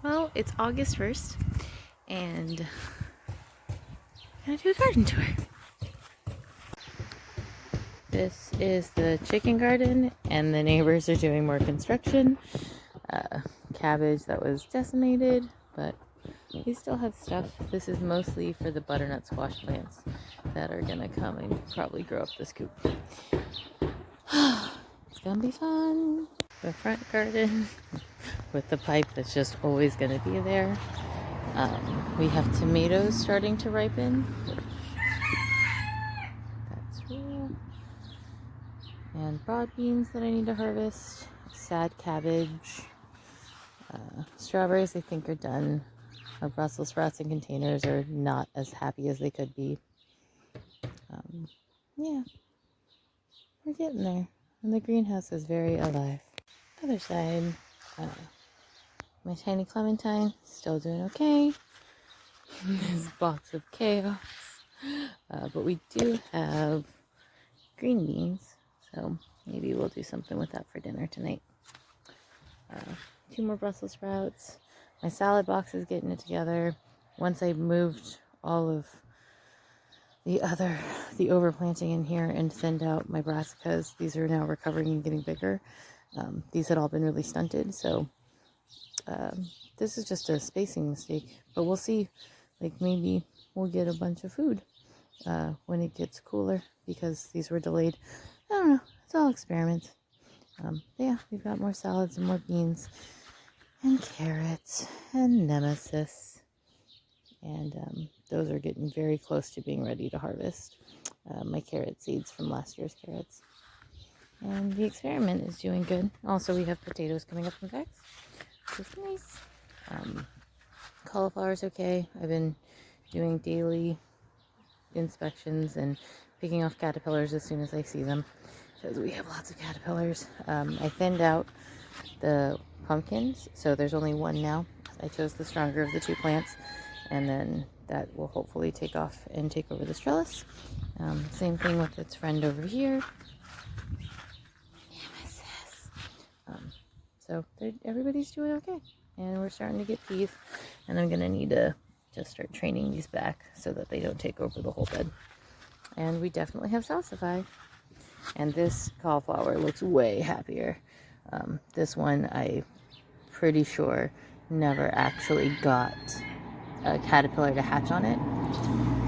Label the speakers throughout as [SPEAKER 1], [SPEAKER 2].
[SPEAKER 1] Well, it's August 1st, and I'm gonna do a garden tour. This is the chicken garden, and the neighbors are doing more construction. Cabbage that was decimated, but we still have stuff. This is mostly for the butternut squash plants that are gonna come and probably grow up this coop. It's gonna be fun. The front garden with the pipe that's just always gonna be there. We have tomatoes starting to ripen. That's real. And broad beans that I need to harvest. Sad cabbage. Strawberries I think are done. Our Brussels sprouts in containers are not as happy as they could be. Yeah, we're getting there. And the greenhouse is very alive. Other side, my tiny clementine, still doing okay. This box of chaos. But we do have green beans, so maybe we'll do something with that for dinner tonight. 2 more Brussels sprouts. My salad box is getting it together. Once I moved all of the overplanting in here and thinned out my brassicas, these are now recovering and getting bigger. These had all been really stunted, so this is just a spacing mistake, but we'll see. Like, maybe we'll get a bunch of food when it gets cooler, because these were delayed. I don't know, it's all experiments. Yeah, we've got more salads and more beans and carrots and nemesis, and those are getting very close to being ready to harvest. My carrot seeds from last year's carrots, and the experiment is doing good. Also, we have potatoes coming up in bags, which is nice. Cauliflower's okay. I've been doing daily inspections and picking off caterpillars as soon as I see them, because we have lots of caterpillars. I thinned out the pumpkins, so there's only one now. I chose the stronger of the 2 plants, and then that will hopefully take off and take over the trellis. Same thing with its friend over here. Nemesis. So everybody's doing okay, and we're starting to get peas, and I'm gonna need to just start training these back so that they don't take over the whole bed. And we definitely have salsify, and this cauliflower looks way happier. This one, I'm pretty sure, never actually got a caterpillar to hatch on it.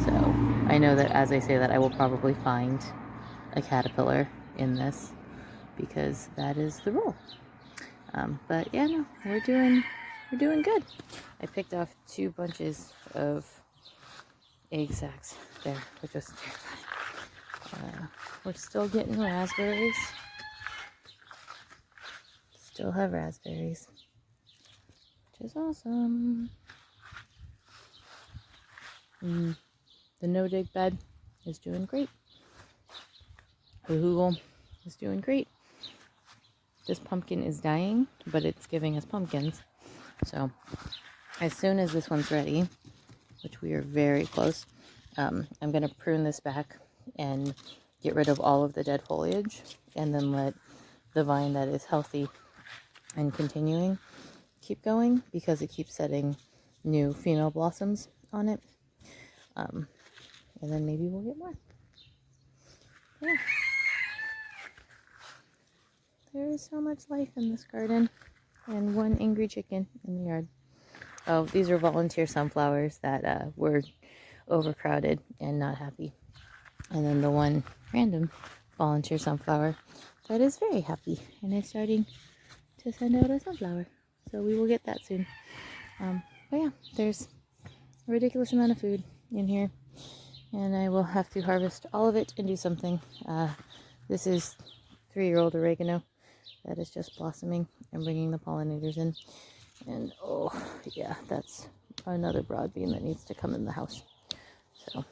[SPEAKER 1] So I know that as I say that, I will probably find a caterpillar in this, because that is the rule. But yeah, no, we're doing good. I picked off 2 bunches of egg sacs there, which was terrifying. We're still getting raspberries. Still have raspberries, which is awesome. The no-dig bed is doing great. The hugel is doing great. This pumpkin is dying, but it's giving us pumpkins. So as soon as this one's ready, which we are very close, I'm going to prune this back and get rid of all of the dead foliage, and then let the vine that is healthy and continuing keep going, because it keeps setting new female blossoms on it. And then maybe we'll get more. Yeah. There is so much life in this garden, and one angry chicken in the yard. Oh, these are volunteer sunflowers that were overcrowded and not happy. And then the one random volunteer sunflower that is very happy and is starting to send out a sunflower. So we will get that soon. But yeah, there's a ridiculous amount of food in here, and I will have to harvest all of it and do something. This is 3-year-old oregano that is just blossoming and bringing the pollinators in. And oh yeah, that's another broad bean that needs to come in the house. So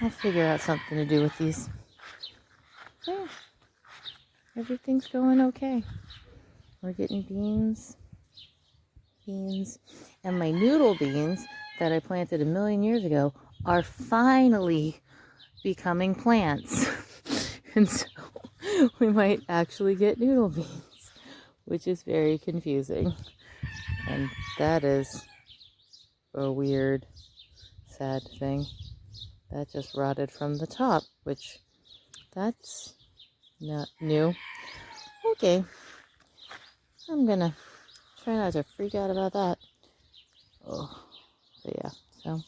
[SPEAKER 1] I'll figure out something to do with these. Yeah, everything's going okay. We're getting beans, and my noodle beans that I planted 1,000,000 years ago are finally becoming plants. And so we might actually get noodle beans, which is very confusing. And that is a weird, sad thing. That just rotted from the top, which that's not new. Okay, I'm gonna try not to freak out about that. Oh, but yeah, so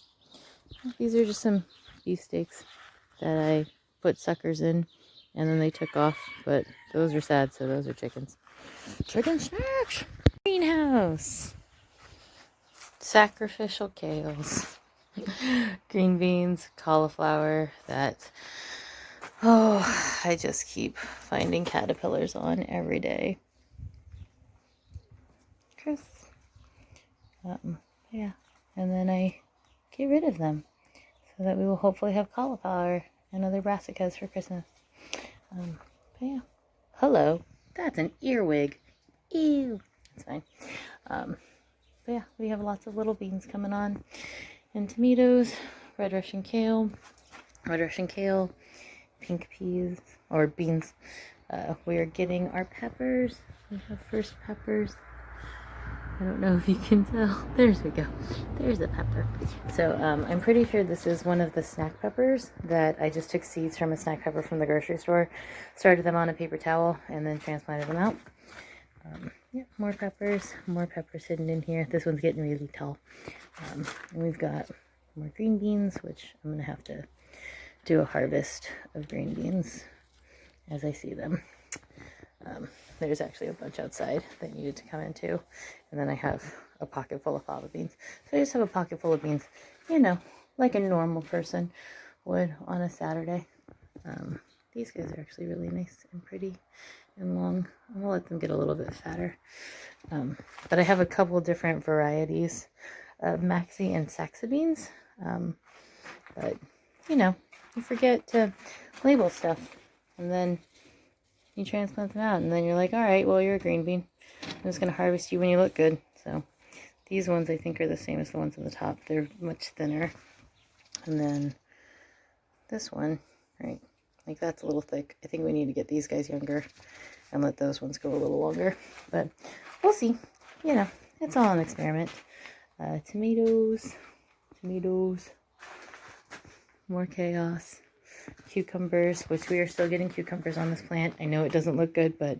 [SPEAKER 1] these are just some beefsteaks that I put suckers in, and then they took off, but those are sad, so those are chickens. Chicken snacks! Greenhouse! Sacrificial kales. Green beans, cauliflower, that, oh, I just keep finding caterpillars on every day. Chris. Yeah, and then I get rid of them so that we will hopefully have cauliflower and other brassicas for Christmas. But yeah. Hello. That's an earwig. Ew. It's fine. But yeah, we have lots of little beans coming on. And tomatoes, red Russian kale, pink peas, or beans. We are getting our peppers. We have first peppers. I don't know if you can tell. There's we go. There's a pepper. So I'm pretty sure this is one of the snack peppers that I just took seeds from a snack pepper from the grocery store, started them on a paper towel, and then transplanted them out. Yeah, more peppers hidden in here. This one's getting really tall. And we've got more green beans, which I'm going to have to do a harvest of green beans as I see them. There's actually a bunch outside that needed to come in too. And then I have a pocket full of fava beans. So I just have a pocket full of beans, you know, like a normal person would on a Saturday. These guys are actually really nice and pretty and long. I'm gonna let them get a little bit fatter. But I have a couple different varieties of Maxi and Saxa beans. But, you know, you forget to label stuff. And then you transplant them out. And then you're like, all right, well, you're a green bean. I'm just going to harvest you when you look good. So these ones I think are the same as the ones on the top. They're much thinner. And then this one, right, like that's a little thick. I think we need to get these guys younger and let those ones go a little longer. But we'll see. You know, it's all an experiment. Tomatoes, more chaos. Cucumbers, which we are still getting cucumbers on this plant. I know it doesn't look good, but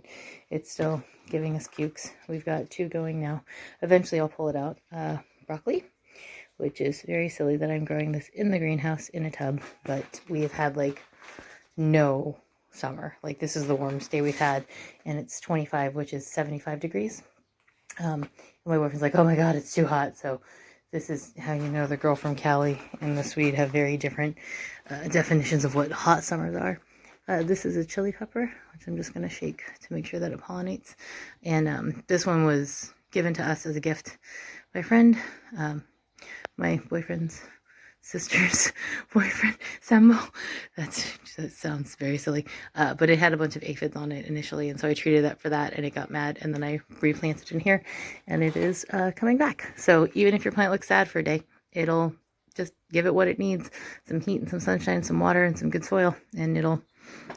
[SPEAKER 1] it's still giving us cukes. We've got 2 going now. Eventually I'll pull it out. Broccoli, which is very silly that I'm growing this in the greenhouse in a tub, but we have had like no summer. Like this is the warmest day we've had, and it's 25, which is 75 degrees. My boyfriend's like, oh my god, it's too hot. So this is how you know the girl from Cali and the Swede have very different definitions of what hot summers are. This is a chili pepper, which I'm just going to shake to make sure that it pollinates. And this one was given to us as a gift by a friend, my boyfriend's sister's boyfriend, Sambo. That sounds very silly. But it had a bunch of aphids on it initially, and so I treated that for that, and it got mad, and then I replanted in here, and it is coming back. So even if your plant looks sad for a day, it'll just give it what it needs, some heat and some sunshine, some water and some good soil, and it'll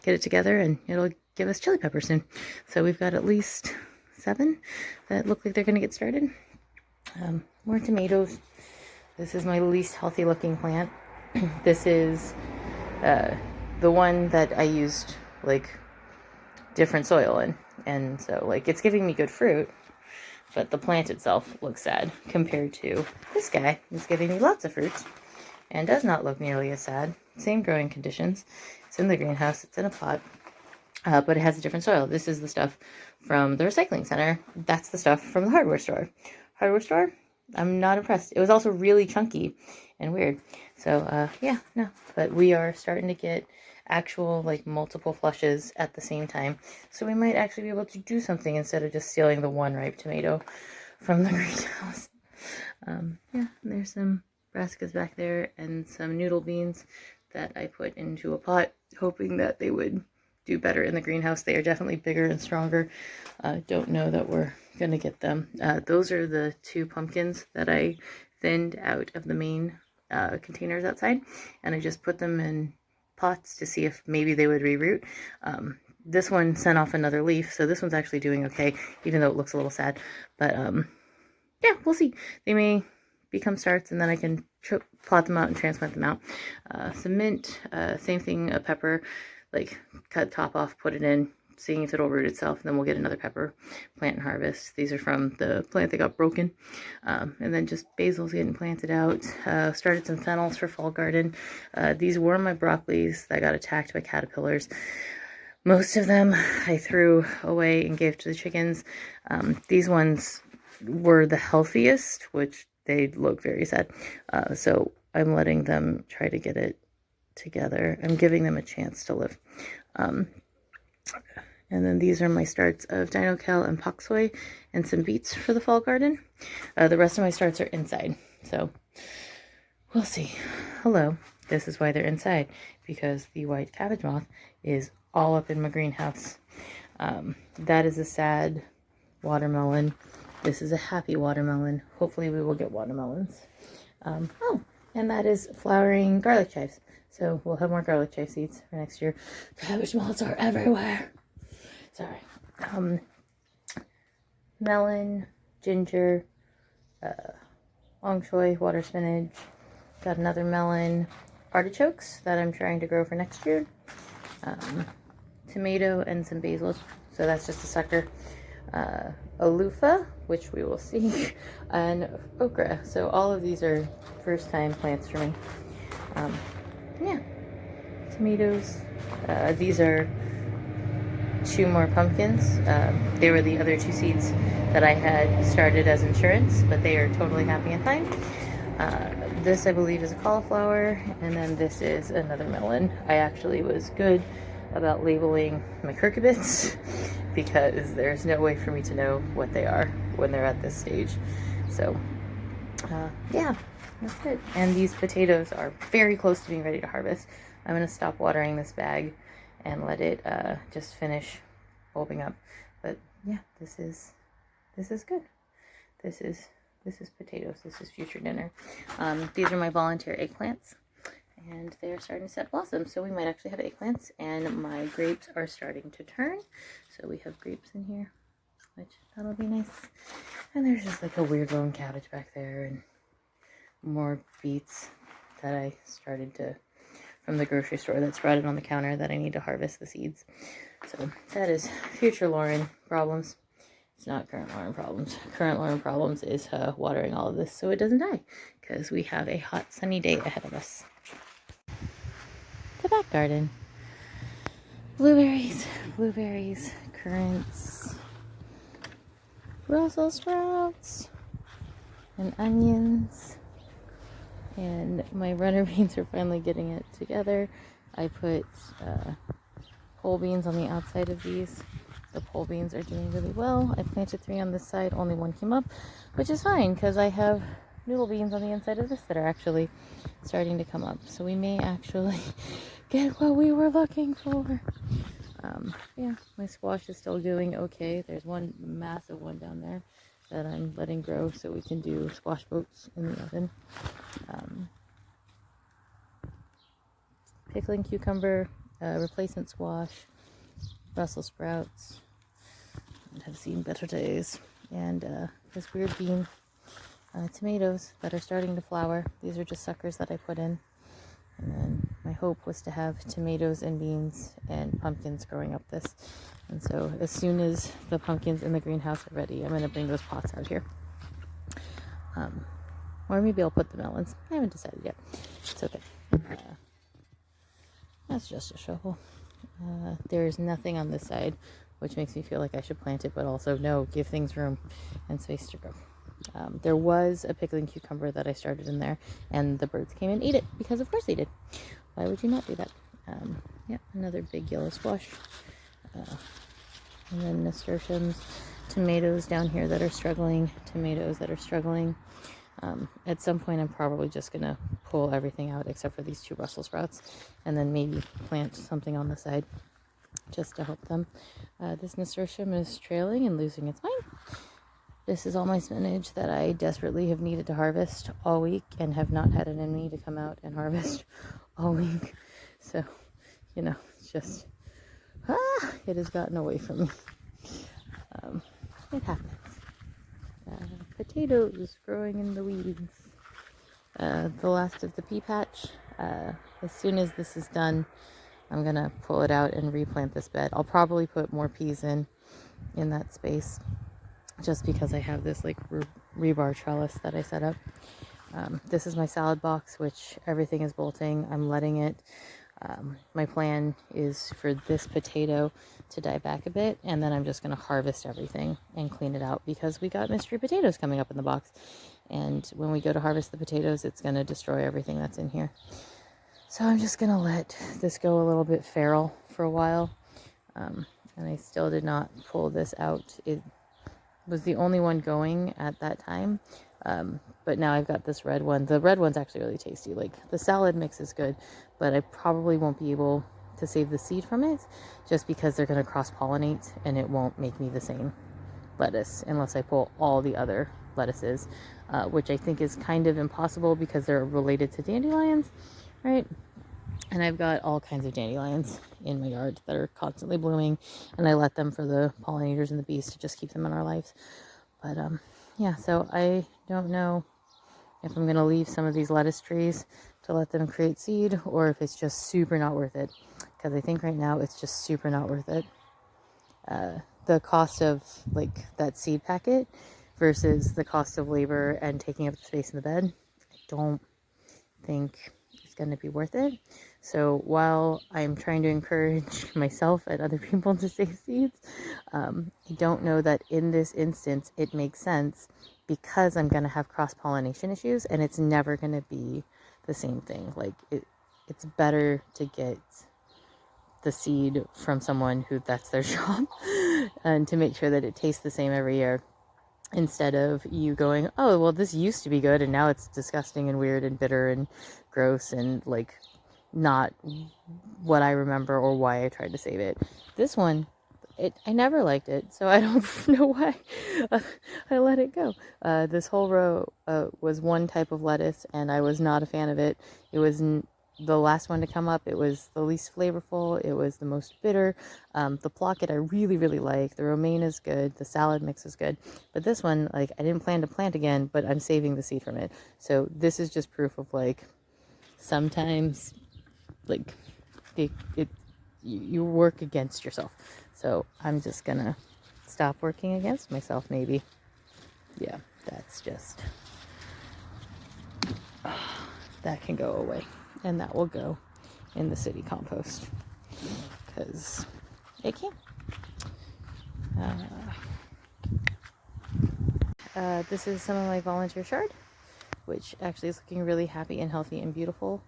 [SPEAKER 1] get it together, and it'll give us chili pepper soon. So we've got at least 7 that look like they're going to get started. More tomatoes. This is my least healthy looking plant. This is the one that I used like different soil in. And so like it's giving me good fruit, but the plant itself looks sad compared to this guy who's giving me lots of fruits and does not look nearly as sad. Same growing conditions. It's in the greenhouse. It's in a pot, but it has a different soil. This is the stuff from the recycling center. That's the stuff from the hardware store. Hardware store? I'm not impressed. It was also really chunky and weird. So, yeah, no. But we are starting to get actual, like, multiple flushes at the same time. So we might actually be able to do something instead of just stealing the one ripe tomato from the greenhouse. Yeah, there's some brassicas back there and some noodle beans that I put into a pot, hoping that they would do better in the greenhouse. They are definitely bigger and stronger. Don't know that we're going to get them. Those are the 2 pumpkins that I thinned out of the main containers outside, and I just put them in pots to see if maybe they would reroot. this one sent off another leaf, so this one's actually doing okay, even though it looks a little sad. But yeah, we'll see. They may become starts, and then I can plot them out and transplant them out. Some mint, same thing, a pepper, like cut top off, put it in, seeing if it'll root itself, and then we'll get another pepper plant and harvest. These are from the plant that got broken. And then just basil's getting planted out. Started some fennels for fall garden. These were my broccolis that got attacked by caterpillars. Most of them I threw away and gave to the chickens. These ones were the healthiest, which they look very sad. So I'm letting them try to get it together. I'm giving them a chance to live. And then these are my starts of dino kale and pak choi and some beets for the fall garden. The rest of my starts are inside. So we'll see. Hello. This is why they're inside, because the white cabbage moth is all up in my greenhouse. That is a sad watermelon. This is a happy watermelon. Hopefully we will get watermelons. Oh, and that is flowering garlic chives. So we'll have more garlic chive seeds for next year. Cabbage moths are everywhere. Sorry. Melon, ginger, long choy, water spinach. Got another melon, artichokes that I'm trying to grow for next year. Tomato and some basil. So that's just a sucker. A loofah, which we will see, and okra. So all of these are first time plants for me. Yeah. Tomatoes. These are 2 more pumpkins. They were the other 2 seeds that I had started as insurance, but they are totally happy and fine. This I believe is a cauliflower, and then this is another melon. I actually was good about labeling my cucurbits because there's no way for me to know what they are when they're at this stage. So yeah, that's it. And these potatoes are very close to being ready to harvest. I'm going to stop watering this bag and let it just finish bulbing up. But yeah, this is good. This is potatoes. This is future dinner. These are my volunteer eggplants, and they are starting to set blossoms. So we might actually have eggplants, and my grapes are starting to turn. So we have grapes in here, which that'll be nice. And there's just like a weird lone cabbage back there, and more beets that I started to from the grocery store that sprouted on the counter that I need to harvest the seeds. So that is future Lauren problems. It's not current Lauren problems. Current Lauren problems is watering all of this so it doesn't die, because we have a hot sunny day ahead of us. The back garden. Blueberries, currants, Brussels sprouts, and onions. And my runner beans are finally getting it together. I put pole beans on the outside of these. The pole beans are doing really well. I planted 3 on this side, only 1 came up, which is fine because I have noodle beans on the inside of this that are actually starting to come up. So we may actually get what we were looking for. Yeah, my squash is still doing okay. There's one massive one down there that I'm letting grow so we can do squash boats in the oven. Pickling cucumber, replacement squash, Brussels sprouts, have seen better days, and this weird bean, tomatoes that are starting to flower. These are just suckers that I put in, and then my hope was to have tomatoes and beans and pumpkins growing up this. And so as soon as the pumpkins in the greenhouse are ready, I'm going to bring those pots out here. Or maybe I'll put the melons. I haven't decided yet. It's okay. That's just a shovel. There's nothing on this side, which makes me feel like I should plant it, but also no, give things room and space to grow. There was a pickling cucumber that I started in there, and the birds came and ate it, because of course they did. Why would you not do that? Yeah, another big yellow squash. And then nasturtiums, tomatoes down here that are struggling, tomatoes that are struggling. At some point I'm probably just gonna pull everything out except for these 2 Brussels sprouts, and then maybe plant something on the side just to help them. This nasturtium is trailing and losing its mind. This is all my spinach that I desperately have needed to harvest all week and have not had it in me to come out and harvest all week. So, you know, it's just It has gotten away from me. It happens. Potatoes growing in the weeds. The last of the pea patch. As soon as this is done, I'm gonna pull it out and replant this bed. I'll probably put more peas in that space, just because I have this like rebar trellis that I set up. This is my salad box, which everything is bolting. I'm letting it. My plan is for this potato to die back a bit, and then I'm just going to harvest everything and clean it out, because we got mystery potatoes coming up in the box, and when we go to harvest the potatoes, it's going to destroy everything that's in here. So I'm just going to let this go a little bit feral for a while, and I still did not pull this out. It was the only one going at that time, but now I've got this red one. The red one's actually really tasty. Like, the salad mix is good, but I probably won't be able to save the seed from it, just because they're going to cross-pollinate, and it won't make me the same lettuce unless I pull all the other lettuces, which I think is kind of impossible because they're related to dandelions, right? And I've got all kinds of dandelions in my yard that are constantly blooming, and I let them for the pollinators and the bees to just keep them in our lives. But yeah, so I don't know if I'm going to leave some of these lettuce trees to let them create seed, or if it's just super not worth it, because I think right now it's just super not worth it. The cost of like that seed packet versus the cost of labor and taking up the space in the bed, I don't think it's going to be worth it. So while I'm trying to encourage myself and other people to save seeds, I don't know that in this instance it makes sense, because I'm going to have cross-pollination issues, and it's never going to be the same thing. Like, it's better to get the seed from someone who that's their job, and to make sure that it tastes the same every year, instead of you going, oh, well, this used to be good and now it's disgusting and weird and bitter and gross and like not what I remember or why I tried to save it. This one, I never liked it, so I don't know why I let it go. This whole row was one type of lettuce, and I was not a fan of it. It was the last one to come up. It was the least flavorful. It was the most bitter. The Plocket I really, really like. The romaine is good. The salad mix is good. But this one, like, I didn't plan to plant again, but I'm saving the seed from it. So this is just proof of, like, sometimes, like, you work against yourself. So I'm just gonna stop working against myself, maybe. Yeah, that's just, that can go away, and that will go in the city compost, because it can. This is some of my volunteer chard, which actually is looking really happy and healthy and beautiful.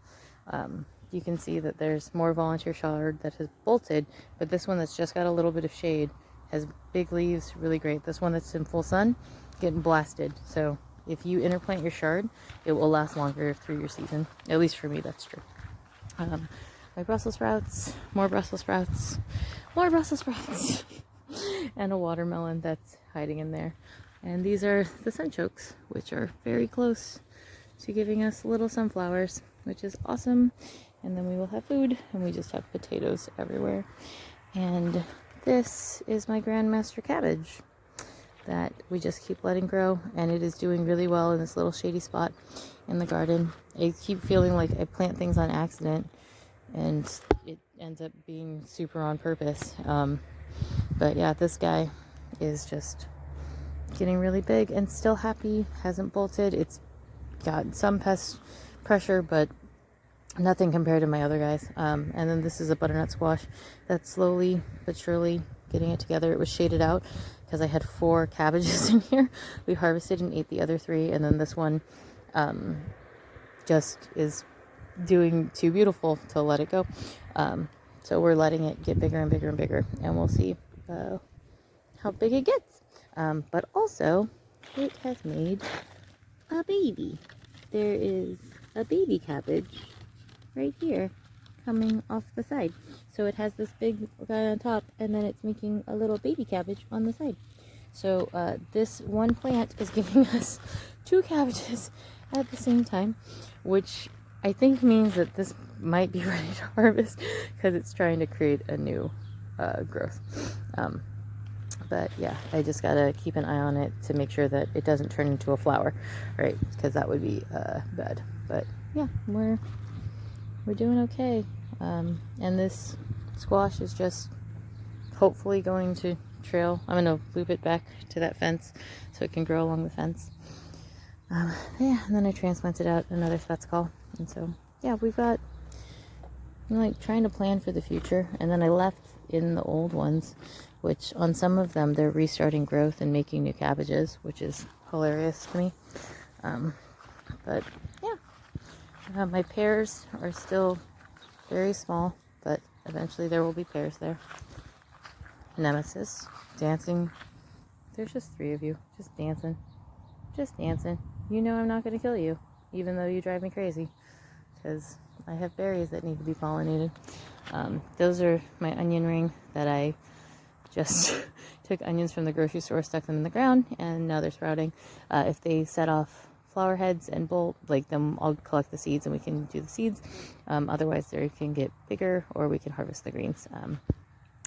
[SPEAKER 1] You can see that there's more volunteer chard that has bolted, but this one that's just got a little bit of shade has big leaves, really great. This one that's in full sun, getting blasted. So if you interplant your chard, it will last longer through your season. At least for me, that's true. My Brussels sprouts, more Brussels sprouts, more Brussels sprouts, and a watermelon that's hiding in there. And these are the sunchokes, which are very close to giving us little sunflowers, which is awesome. And then we will have food, and we just have potatoes everywhere. And this is my Grandmaster cabbage that we just keep letting grow, and it is doing really well in this little shady spot in the garden. I keep feeling like I plant things on accident, and it ends up being super on purpose. But yeah, this guy is just getting really big and still happy, hasn't bolted. It's got some pest pressure, but nothing compared to my other guys. And then this is a butternut squash that's slowly but surely getting it together. It was shaded out because I had 4 cabbages in here. We harvested and ate the other 3, and then this one just is doing too beautiful to let it go. So we're letting it get bigger and bigger and bigger, and we'll see how big it gets. But also, it has made a baby. There is a baby cabbage right here coming off the side. So it has this big guy on top, and then it's making a little baby cabbage on the side. So this one plant is giving us 2 cabbages at the same time, which I think means that this might be ready to harvest, because it's trying to create a new growth. But yeah, I just gotta keep an eye on it to make sure that it doesn't turn into a flower, right? Because that would be bad. But yeah, we're doing okay. And this squash is just hopefully going to trail. I'm gonna loop it back to that fence so it can grow along the fence. Yeah, and then I transplanted out another Spetskal, and so yeah, we've got, I'm like trying to plan for the future. And then I left in the old ones, which on some of them they're restarting growth and making new cabbages, which is hilarious to me. But yeah, my pears are still very small, but eventually there will be pears there. Nemesis, dancing. There's just 3 of you, just dancing. Just dancing. You know I'm not going to kill you, even though you drive me crazy, because I have berries that need to be pollinated. Those are my onion ring that I just took onions from the grocery store, stuck them in the ground, and now they're sprouting. If they set off flower heads and bolt, like them, I'll collect the seeds and we can do the seeds. Otherwise, they can get bigger, or we can harvest the greens.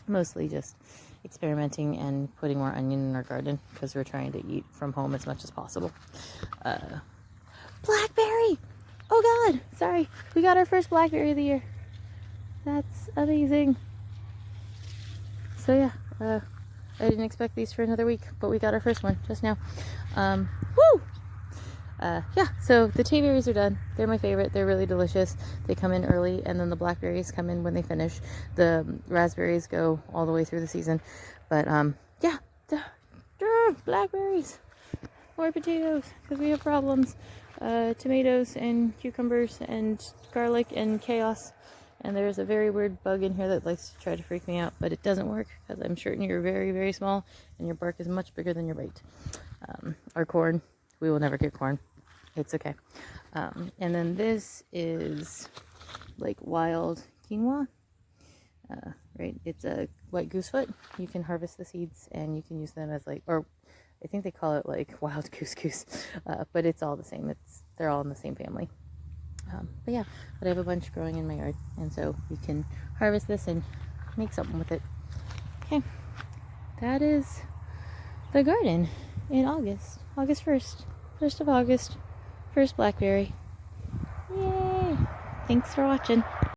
[SPEAKER 1] Mostly just experimenting and putting more onion in our garden because we're trying to eat from home as much as possible. Blackberry! Oh God, sorry. We got our first blackberry of the year. That's amazing. So yeah, I didn't expect these for another week, but we got our first one just now. Woo! Yeah, so the tayberries are done. They're my favorite. They're really delicious. They come in early, and then the blackberries come in when they finish. The raspberries go all the way through the season. But yeah, blackberries. More potatoes, because we have problems. Tomatoes and cucumbers and garlic and chaos. And there's a very weird bug in here that likes to try to freak me out, but it doesn't work because I'm certain you're very, very small and your bark is much bigger than your bite. Our corn, we will never get corn. It's okay. And then this is like wild quinoa. Right, it's a white goosefoot. You can harvest the seeds and you can use them as like, or I think they call it like wild couscous, but it's all the same. They're all in the same family. But yeah, but I have a bunch growing in my yard, and so we can harvest this and make something with it. Okay, that is the garden in August 1st of August, first blackberry. Yay! Thanks for watching.